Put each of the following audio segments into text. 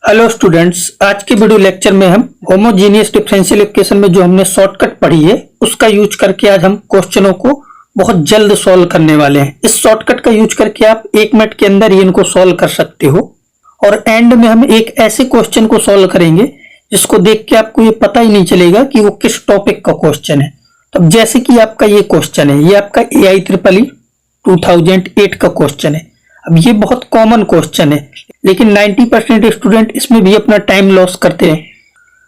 Hello students, आज के video lecture में हम होमोजीनियस डिफरेंशियल इक्वेशन में जो हमने शॉर्टकट पढ़ी है उसका यूज करके आज हम क्वेश्चनों को बहुत जल्द सॉल्व करने वाले हैं। इस शॉर्टकट का यूज करके आप 1 मिनट के अंदर ही इनको सॉल्व कर सकते हो और एंड में हम एक ऐसे क्वेश्चन को सॉल्व करेंगे जिसको देख के आपको ये पता ही नहीं चलेगा कि वो किस टॉपिक का क्वेश्चन है। तब जैसे कि आपका ये क्वेश्चन है, ये आपका AIEEE 2008 का क्वेश्चन है। अब ये बहुत कॉमन क्वेश्चन है लेकिन 90% स्टूडेंट इसमें भी अपना टाइम लॉस करते हैं।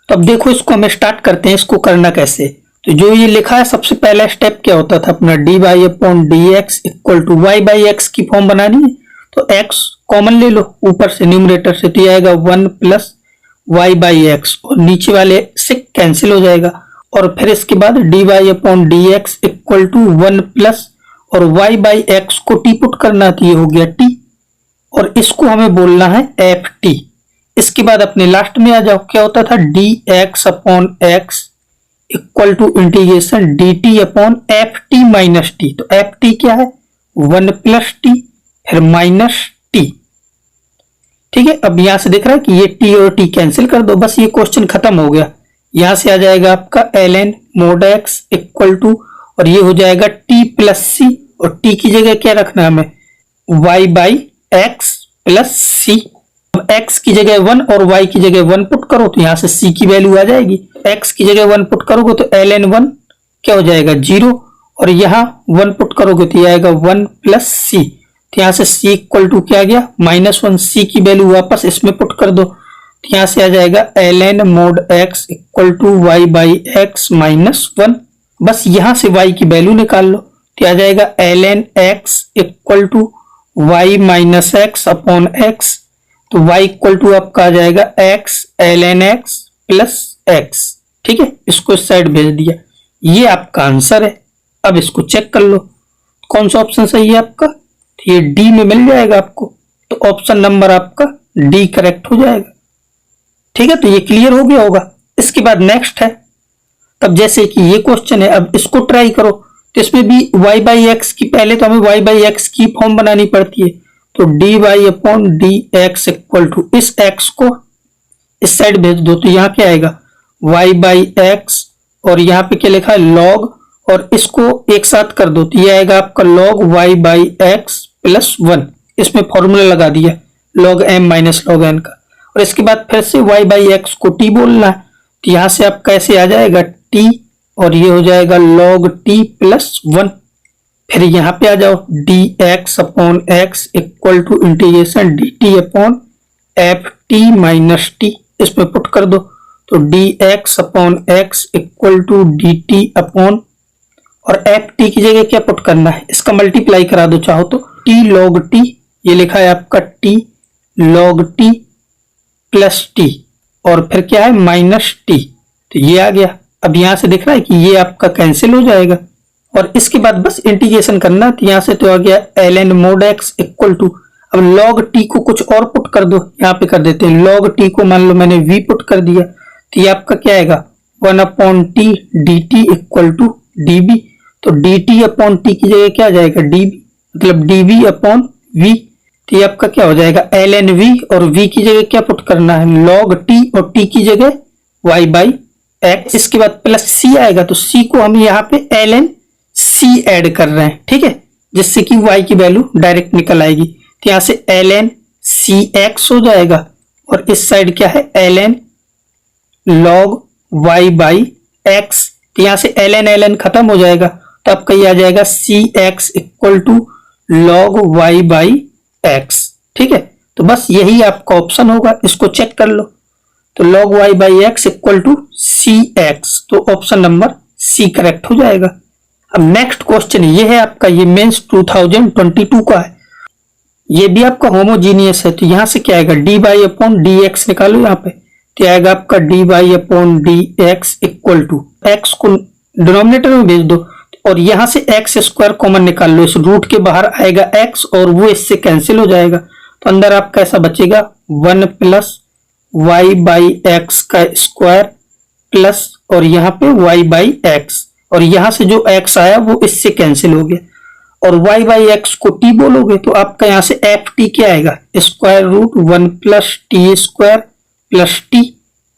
तो अब देखो, इसको हम स्टार्ट करते हैं। इसको करना कैसे, तो जो ये लिखा है सबसे पहला स्टेप क्या होता था अपना dy/dx इक्वल टू y/x की फॉर्म बनानी है। तो x कॉमन ले लो ऊपर से न्यूमरेटर से, तो आएगा 1 प्लस y/x और नीचे वाले से कैंसिल हो जाएगा। और फिर इसके बाद dy/dx इक्वल टू 1 प्लस और y/x को टी पुट करना, तो ये हो गया t और इसको हमें बोलना है ft। इसके बाद अपने लास्ट में आ जाओ, क्या होता था dx/x equal to integration dt/ft minus t। तो ft क्या है 1 प्लस t फिर माइनस t। ठीक है, अब यहां से दिख रहा है कि ये t और t कैंसिल कर दो, बस ये क्वेश्चन खत्म हो गया। यहां से आ जाएगा आपका ln mod x equal to और ये हो जाएगा t प्लस c और t की जगह क्या रखना है हमें y/x प्लस c। अब x की जगह 1 और y की जगह 1 पुट करो तो यहां से c की वैल्यू आ जाएगी। x की जगह 1 पुट करोगे तो ln 1 क्या हो जाएगा 0 और यहाँ 1 पुट करोगे तो ये आएगा 1 प्लस c। तो यहाँ से c इक्वल टू क्या आ गया -1। c की वैल्यू वापस इसमें पुट कर दो तो यहाँ से आ जाएगा ln mod x equal to y/x minus 1। बस यहां से y की वैल्यू निकाल लो तो आ जाएगा ln x equal to y minus x upon x। तो y इक्वल टू आपका आ जाएगा x ln x plus x। ठीक है, इसको इस साइड भेज दिया, ये आपका आंसर है। अब इसको चेक कर लो कौन सा ऑप्शन सही है आपका, तो ये डी में मिल जाएगा आपको। तो ऑप्शन नंबर आपका डी करेक्ट हो जाएगा। ठीक है, तो ये क्लियर हो गया होगा। इसके बाद नेक्स्ट है, तब जैसे कि ये क्वेश्चन है, अब इसको ट्राई करो। तो इसमें भी y/x की पहले तो हमें y/x की फॉर्म बनानी पड़ती है। तो dy/dx इक्वल टू इस x को इस साइड भेज दो तो यहाँ क्या आएगा y/x और यहाँ पे क्या लिखा है log और इसको एक साथ कर दो तो ये आएगा आपका log y/x प्लस 1। इसमें फॉर्मूला लगा दिया log m minus log n का। और इसके बाद फिर से y/x को t बोलना है तो यहाँ से आप कैसे आ जाएगा t और ये हो जाएगा log t प्लस 1। फिर यहाँ पे आ जाओ dx/x equal to integration dt/ft minus t। इसमें पुट कर दो तो dx/x equal to dt upon और ft की जगह क्या पुट करना है, इसका मल्टीप्लाई करा दो चाहो तो t log t, ये लिखा है आपका t log t plus t और फिर क्या है माइनस t। तो ये आ गया। अब यहां से दिख रहा है कि ये आपका कैंसिल हो जाएगा और इसके बाद बस इंटीग्रेशन करना। तो यहां से तो आ गया ln mod x equal to, अब log t को कुछ और पुट कर दो, यहाँ पे कर देते हैं log t को मान लो मैंने v पुट कर दिया तो ये आपका क्या आएगा 1/t dt equal to db। तो dt अपॉन t की जगह क्या आ जाएगा db, मतलब dv अपॉन v। तो ये आपका क्या हो जाएगा ln v और v की जगह क्या पुट करना है log t और t की जगह y/x। इसके बाद प्लस c आएगा तो c को हम यहाँ पे ln c ऐड कर रहे हैं। ठीक है, जिससे कि y की वैल्यू डायरेक्ट निकल आएगी। तो यहाँ से ln cx हो जाएगा और इस साइड क्या है ln log y/x। तो यहाँ से ln खत्म हो जाएगा तो आपका ये आ जाएगा cx equal to log y/x। ठीक है, तो बस यही आपका ऑप्शन होगा, इसको चेक कर लो। तो log y/x equal to cx, तो ऑप्शन नंबर c करेक्ट हो जाएगा। अब नेक्स्ट क्वेश्चन ये है आपका, ये मेंस 2022 का है, ये भी आपका होमोजीनियस है। तो यहां से क्या आएगा dy/dx निकालो यहाँ पे, तो आएगा आपका dy/dx इक्वल टू x को डिनोमिनेटर में भेज दो और यहां से x स्क्वायर कॉमन निकाल लो। इस रूट के बाहर आएगा x और वो इससे कैंसिल हो जाएगा तो अंदर आपका ऐसा बचेगा 1 प्लस y/x का स्क्वायर प्लस और यहाँ पे y/x और यहाँ से जो x आया वो इससे कैंसिल हो गया और y/x को t बोलोगे तो आपका यहाँ से ft क्या आएगा square root 1 plus t square plus t.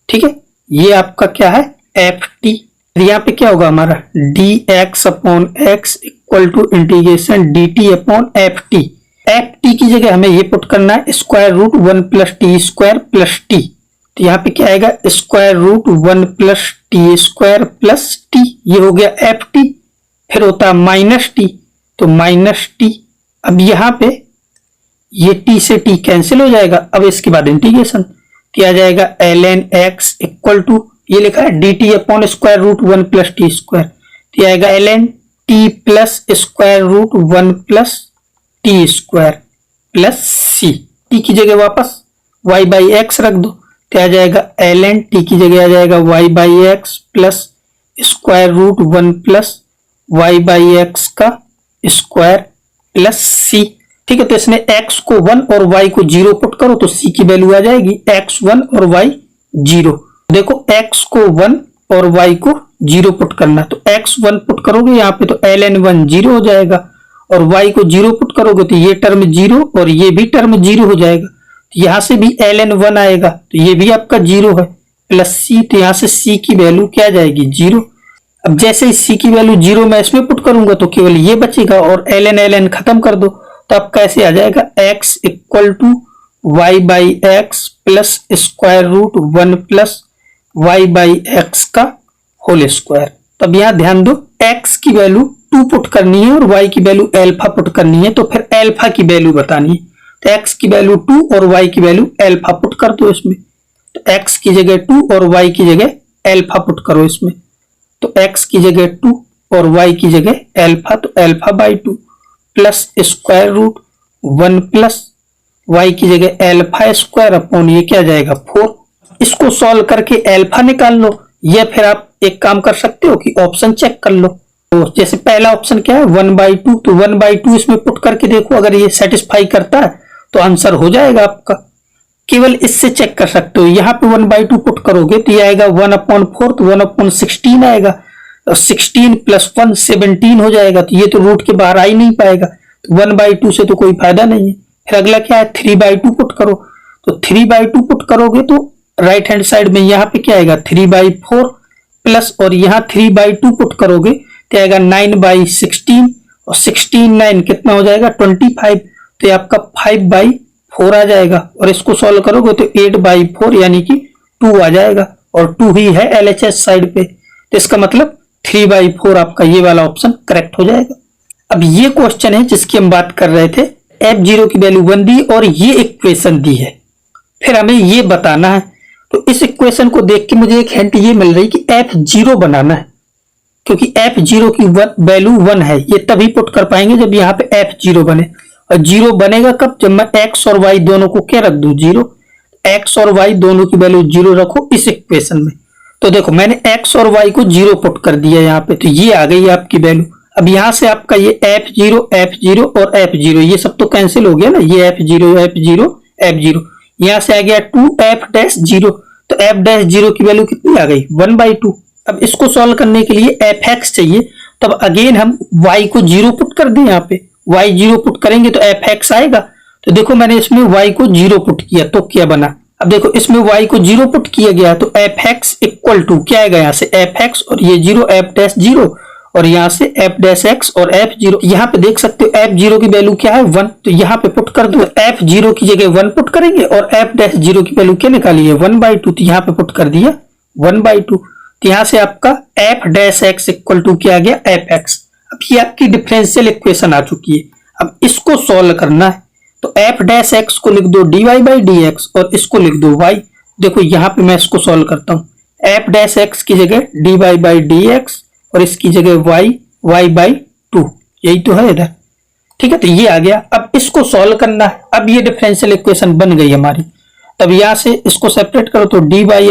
ठीक है, ये आपका क्या है एफ टी। यहाँ पे क्या होगा हमारा d x upon x equal to integration d t upon f t. F t की जगह हमें ये पुट करना है square root one plus t square plus t. तो यहाँ पे क्या आएगा square root one plus t square plus t, ये हो गया एफ टी। फिर होता है माइनस टी, तो माइनस टी। अब यहाँ पे ये टी से टी कैंसिल हो जाएगा। अब इसके बाद इंटीग्रेशन किया जाएगा l n x equal to ये लिखा है d t upon square root one plus t square, तो आएगा l n t plus square root one plus t square plus c. T की जगह वापस वाई बाई एक्स रख दो, तो आ जाएगा एल एन टी की जगह आ जाएगा y by x plus square root one plus y by x का स्क्वायर प्लस सी। ठीक है, तो इसमें x को 1 और y को 0 पुट करो तो c की वैल्यू आ जाएगी x 1 और y 0। देखो x को 1 और y को 0 पुट करना, तो x 1 पुट करोगे यहाँ पे तो ln 1 0 हो जाएगा, और y को 0 पुट करोगे तो ये टर्म 0 और ये भी टर्म 0 हो जाएगा। तो यहाँ से भी ln 1 आएगा तो ये भी आपका 0 है प्लस c, तो यहाँ से c की वैल्यू क्या आ जाएगी 0। अब जैसे ही c की वैल्यू 0 मैं इसमें पुट करूंगा तो केवल ये बचेगा और ln खत्म कर दो, तो अब कैसे आ जाएगा x equal to y by x plus square root one plus y by x का होल स्क्वायर। तब यहाँ ध्यान दो x की वैल्यू 2 पुट करनी है और y की वैल्यू अल्फा पुट करनी है, तो फिर अल्फा की वैल्यू बतानी है। तो x की वैल्यू 2 और y की वैल्यू अल्फा पुट कर दो इसमें, तो x की जगह 2 और y की जगह अल्फा पुट करो इसमें, तो x की जगह 2 और y की जगह अल्फा, तो alpha by 2 plus square root 1 plus y की जगह अल्फा स्क्वायर अपॉन ये क्या जाएगा 4। इसको सॉल्व करके अल्फा निकाल लो, या फिर आप एक काम कर सकते हो कि ऑप्शन चेक कर लो। तो जैसे पहला ऑप्शन क्या है 1/2, तो 1/2 इसमें पुट करके देखो, अगर ये सेटिस्फाई करता है तो आंसर हो जाएगा आपका। केवल इससे चेक कर सकते हो, यहाँ पे 1/2 पुट करोगे तो ये आएगा 1/4, तो 1/16 आएगा, और 16 प्लस 1 17 हो जाएगा, तो ये तो रूट के बाहर आ ही नहीं पाएगा, तो 1/2 से तो कोई फायदा नहीं है। फिर अगला क्या है 3/2 पुट करो, तो 3/2 पुट करोगे तो राइट हैंड साइड में यहाँ पे क्या आएगा 3/4 प्लस, और यहाँ 3/2 पुट करोगे तो आएगा 9/16, और 16 9 कितना हो जाएगा 25, तो ये आपका 5/4 आ जाएगा। और इसको सॉल्व करोगे तो 8/4 यानी कि 2 आ जाएगा, और 2 ही है LHS साइड पे, तो इसका मतलब 3/4 आपका ये वाला ऑप्शन करेक्ट हो जाएगा। अब ये क्वेश्चन है जिसकी हम बात कर रहे थे, f0 की वैल्यू 1 दी और ये इक्वेशन दी है, फिर हमें ये बताना है। तो इस इक्वेशन को देख के मुझे एक हिंट ये मिल रही कि f0 बनाना है, क्योंकि f0 की वैल्यू 1 है, ये तभी पुट कर पाएंगे जब यहाँ पे f0 बने। और 0 बनेगा कब, जब मैं x और y दोनों को क्या रख दूं 0, x और y दोनों की वैल्यू 0 रखो इस इक्वेशन में। तो देखो मैंने x और y को 0 पुट कर दिया यहाँ पे, तो ये आ गई आपकी वैल्यू। अब यहाँ से आपका ये f0 f0 और f0 ये सब तो कैंसिल हो गया ना, ये f0 f0 f0, यहाँ से आ गया 2f-0, तो f-0 की वैल्यू कितनी आ गई 1/2। अब इसको सॉल्व करने के लिए fx चाहिए, तब अगेन हम y को 0 पुट कर दें, यहाँ पे y 0 पुट करेंगे तो fx आएगा। तो देखो मैंने इसमें y को 0 पुट किया तो क्या बना, अब देखो इसमें y को 0 पुट किया गया तो fx इक्वल टू क्या आएगा यहाँ से fx और ये 0 f-0, और यहाँ से f-x और f0। यहाँ पे देख सकते हो f0 की वैल्यू क्या है 1, तो यहाँ पे पुट कर दो, f0 की जगह 1 पुट करेंगे और f-0 की वैल्यू क्या निकाली है 1/2, तो यहाँ पे पुट कर दिया 1/2। तो यहाँ से आपका f-x इक्वल टू क्या आ गया fx। अब ये आपकी डिफरेंशियल इक्वेशन आ चुकी है, अब इसको सॉल्व करना है, तो f-x को लिख दो dy/dx और इसको लिख दो y। देखो यहाँ पे मैं इसको सॉल्व करता हूँ, f-x की जगह dy/dx और इसकी जगह y/2, यही तो है इधर, ठीक है। तो ये आ गया, अब इसको सॉल्व करना है। अब ये डिफरेंशियल इक्वेशन बन गई हमारी, तब यहां से इसको सेपरेट करो तो dy/y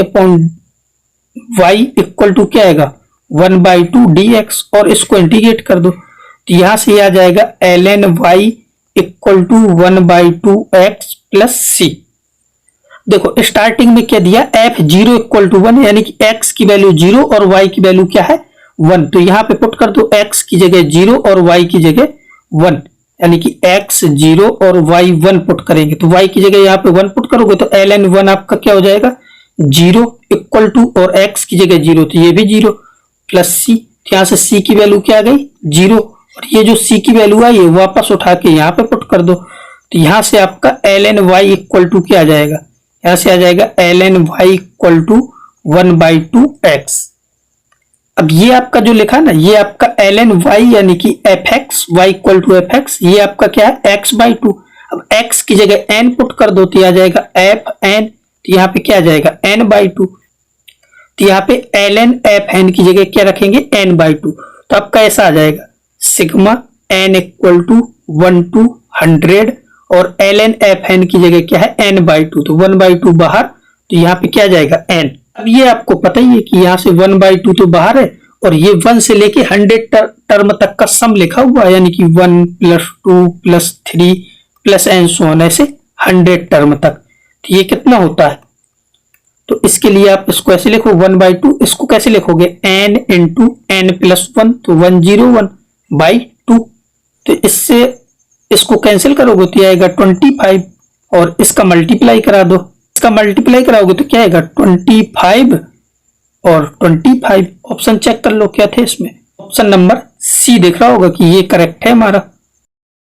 इक्वल टू क्या आएगा 1/2 dx, और इसको इंटीग्रेट कर दो तो यहां से ये आ जाएगा ln y equal to 1/2 x plus c। देखो स्टार्टिंग में क्या दिया f0 इक्वल टू 1, यानी कि x की वैल्यू 0 और y की वैल्यू क्या है 1, तो यहाँ पे पुट कर दो x की जगह 0 और y की जगह 1, यानी कि x 0 और y 1 पुट करेंगे, तो y की जगह यहाँ पे 1 पुट करोगे तो ln 1 आपका क्या हो जाएगा 0 इक्वल टू, और x की जगह 0 तो ये भी 0 प्लस c, यहाँ से c की वैल्यू क्या आ गई 0, और ये जो c की वैल्यू आई है वापस उठा के यहाँ पे पुट कर दो, तो यहाँ से आपका ln y इक्वल टू क्या आ जाएगा, यहाँ से आ जाएगा ln y equal to 1/2 x। अब ये आपका जो लिखा ना, ये आपका ln y यानी कि fx y equal to fx, ये आपका क्या है x/2। अब x की जगह n पुट कर दो तो आ जाएगा fn, तो यहाँ पे क्या आ जाएगा n/2, तो यहाँ पे ln fn की जगह क्या रखेंगे n/2, तो आपका ऐसा आ जाएगा sigma n equal to 1 to 100, और ln fn की जगह क्या है n/2, तो 1/2 बाहर, तो यहाँ पे क्या आ जाएगा n। अब ये आपको पता ही है कि यहाँ से 1/2 तो बाहर है, और ये 1 से लेके 100 टर्म तक का सम लिखा हुआ है, यानी कि 1 + 2 + 3 + एंड सो ऑन, ऐसे 100 टर्म तक, तो ये कितना होता है, तो इसके लिए आप इसको ऐसे लिखो 1/2, इसको कैसे लिखोगे n × n + 1, तो 101/2, तो इससे इसको कैंसिल करोगे तो आएगा 25, और इसका मल्टीप्लाई करा दो, इसका मल्टीप्लाई कराओगे तो क्या आएगा 25 और 25। ऑप्शन चेक कर लो क्या थे इसमें, ऑप्शन नंबर सी दिख रहा होगा कि ये करेक्ट है हमारा।